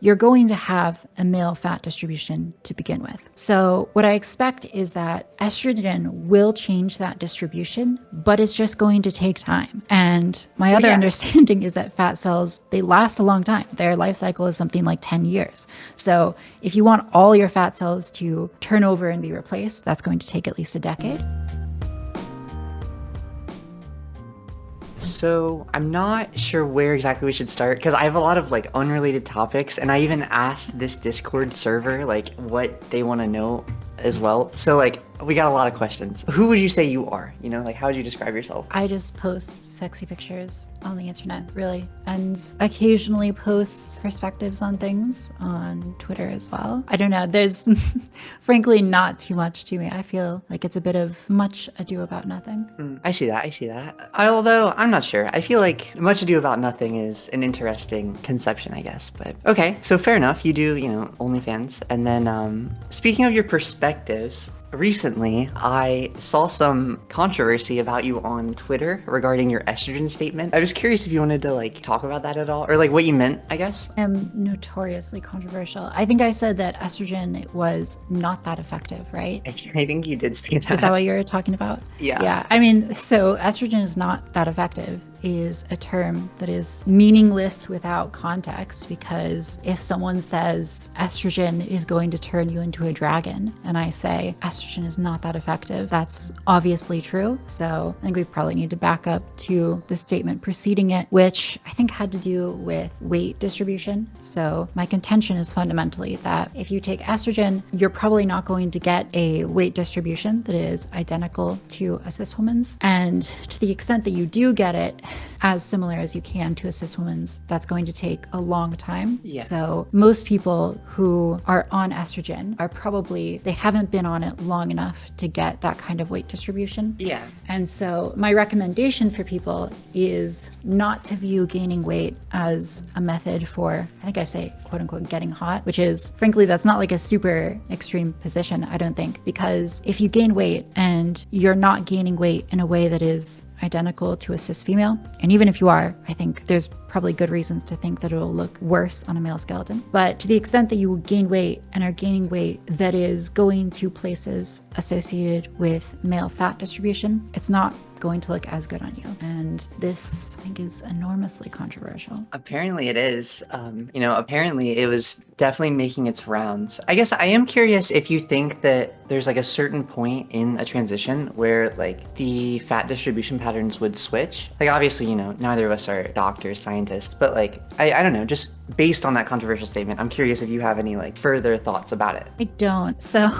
you're going to have a male fat distribution to begin with. So what I expect is that estrogen will change that distribution, but it's just going to take time. And my other understanding is that fat cells, they last a long time. Their life cycle is something like 10 years. So if you want all your fat cells to turn over and be replaced, that's going to take at least a decade. So I'm not sure where exactly we should start because I have a lot of like unrelated topics, and I even asked this Discord server like what they want to know as well. So like we got a lot of questions. Who would you say you are? You know, like how would you describe yourself? I just post sexy pictures on the internet, really, and occasionally post perspectives on things on Twitter as well. I don't know, there's frankly not too much to me. I feel like it's a bit of much ado about nothing. I see that. Although I'm not sure. I feel like much ado about nothing is an interesting conception, I guess. But okay, so fair enough. You do, you know, OnlyFans. And then speaking of your perspectives, recently, I saw some controversy about you on Twitter regarding your estrogen statement. I was curious if you wanted to like talk about that at all, or like what you meant, I guess. I'm notoriously controversial. I think I said that estrogen was not that effective, right? I think you did say that. Is that what you're talking about? Yeah. Yeah. I mean, so estrogen is not that effective is a term that is meaningless without context, because if someone says estrogen is going to turn you into a dragon and I say estrogen is not that effective, that's obviously true. So I think we probably need to back up to the statement preceding it, which I think had to do with weight distribution. So my contention is fundamentally that if you take estrogen, you're probably not going to get a weight distribution that is identical to a cis woman's. And to the extent that you do get it, as similar as you can to a cis woman's, that's going to take a long time. Yeah. So most people who are on estrogen are probably, they haven't been on it long enough to get that kind of weight distribution. Yeah. And so my recommendation for people is not to view gaining weight as a method for, I think I say, quote unquote, getting hot, which is, frankly, that's not like a super extreme position, I don't think, because if you gain weight and you're not gaining weight in a way that is identical to a cis female, and even if you are, I think there's probably good reasons to think that it'll look worse on a male skeleton. But to the extent that you gain weight and are gaining weight that is going to places associated with male fat distribution, it's not going to look as good on you. And this, I think, is enormously controversial. Apparently it is. Apparently it was definitely making its rounds. I guess I am curious if you think that there's like a certain point in a transition where like the fat distribution patterns would switch. Like obviously, you know, neither of us are doctors, scientists, but like, I don't know, just based on that controversial statement, I'm curious if you have any like further thoughts about it. I don't. So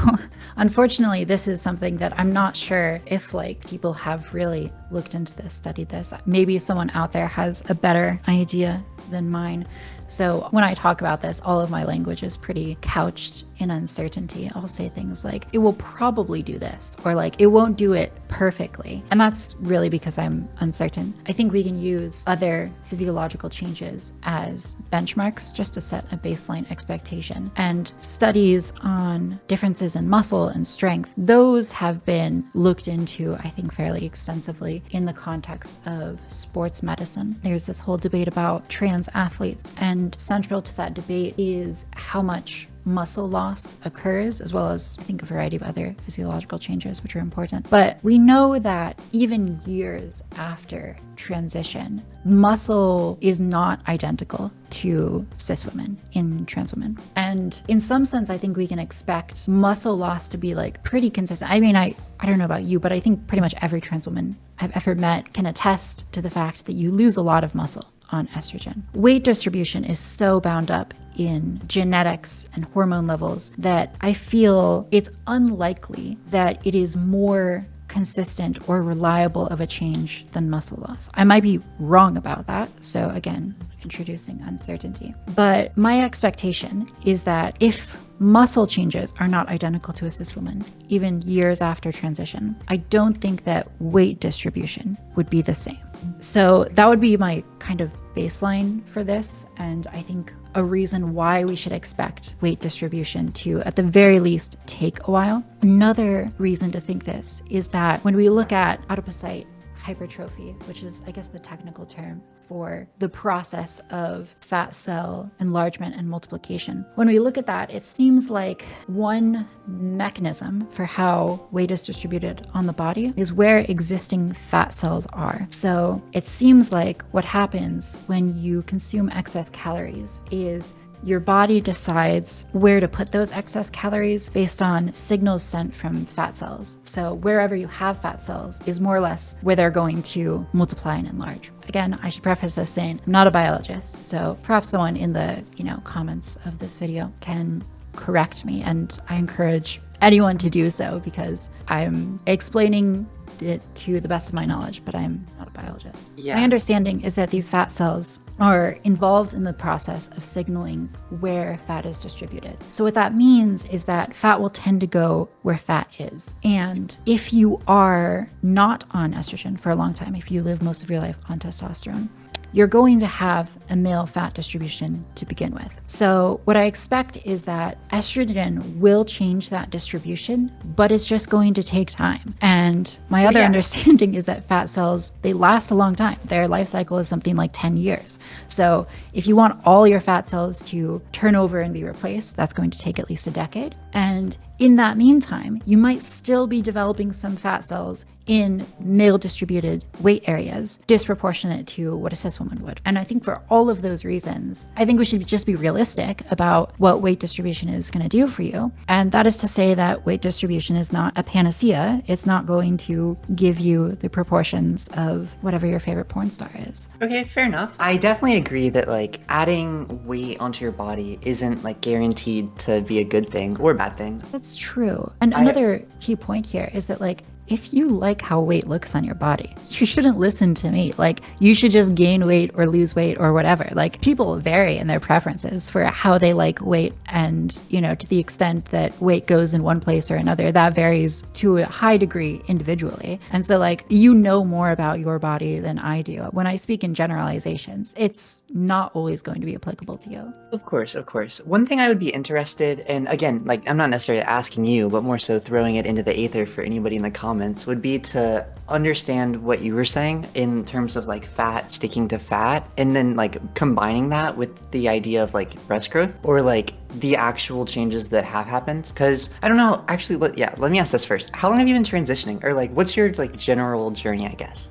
unfortunately, this is something that I'm not sure if like people have really looked into this, studied this. Maybe someone out there has a better idea than mine. So when I talk about this, all of my language is pretty couched in uncertainty. I'll say things like, it will probably do this, or like, it won't do it perfectly. And that's really because I'm uncertain. I think we can use other physiological changes as benchmarks just to set a baseline expectation. And studies on differences in muscle and strength, those have been looked into, I think, fairly extensively in the context of sports medicine. There's this whole debate about trans athletes, and central to that debate is how much muscle loss occurs, as well as I think a variety of other physiological changes which are important. But we know that even years after transition, muscle is not identical to cis women in trans women. And in some sense, I think we can expect muscle loss to be like pretty consistent. I mean, I don't know about you, but I think pretty much every trans woman I've ever met can attest to the fact that you lose a lot of muscle on estrogen. Weight distribution is so bound up in genetics and hormone levels that I feel it's unlikely that it is more consistent or reliable of a change than muscle loss. I might be wrong about that. So again, introducing uncertainty. But my expectation is that if muscle changes are not identical to a cis woman, even years after transition, I don't think that weight distribution would be the same. So that would be my kind of baseline for this. And I think a reason why we should expect weight distribution to, at the very least, take a while. Another reason to think this is that when we look at adipocyte hypertrophy, which is, I guess, the technical term for the process of fat cell enlargement and multiplication. When we look at that, it seems like one mechanism for how weight is distributed on the body is where existing fat cells are. So it seems like what happens when you consume excess calories is your body decides where to put those excess calories based on signals sent from fat cells. So wherever you have fat cells is more or less where they're going to multiply and enlarge. Again, I should preface this saying I'm not a biologist, so perhaps someone in the comments of this video can correct me, and I encourage anyone to do so because I'm explaining it to the best of my knowledge, but I'm not a biologist. Yeah. My understanding is that these fat cells are involved in the process of signaling where fat is distributed. So what that means is that fat will tend to go where fat is. And if you are not on estrogen for a long time, if you live most of your life on testosterone, you're going to have a male fat distribution to begin with. So what I expect is that estrogen will change that distribution, but it's just going to take time. And my other understanding is that fat cells, they last a long time. Their life cycle is something like 10 years. So if you want all your fat cells to turn over and be replaced, that's going to take at least a decade. And in that meantime, you might still be developing some fat cells in male distributed weight areas, disproportionate to what a cis woman would. And I think for all of those reasons, I think we should just be realistic about what weight distribution is going to do for you. And that is to say that weight distribution is not a panacea. It's not going to give you the proportions of whatever your favorite porn star is. Okay, fair enough. I definitely agree that like adding weight onto your body isn't like guaranteed to be a good thing or a bad thing. That's true. And another key point here is that like, if you like how weight looks on your body, you shouldn't listen to me. Like, you should just gain weight or lose weight or whatever. Like, people vary in their preferences for how they like weight. And, to the extent that weight goes in one place or another, that varies to a high degree individually. And so, like, you know more about your body than I do. When I speak in generalizations, it's not always going to be applicable to you. Of course, of course. One thing I would be interested in, again, like, I'm not necessarily asking you, but more so throwing it into the aether for anybody in the comments, would be to understand what you were saying in terms of like fat sticking to fat, and then like combining that with the idea of like breast growth or like the actual changes that have happened. Because I don't know, actually, let me ask this first. How long have you been transitioning, or like what's your like general journey, I guess?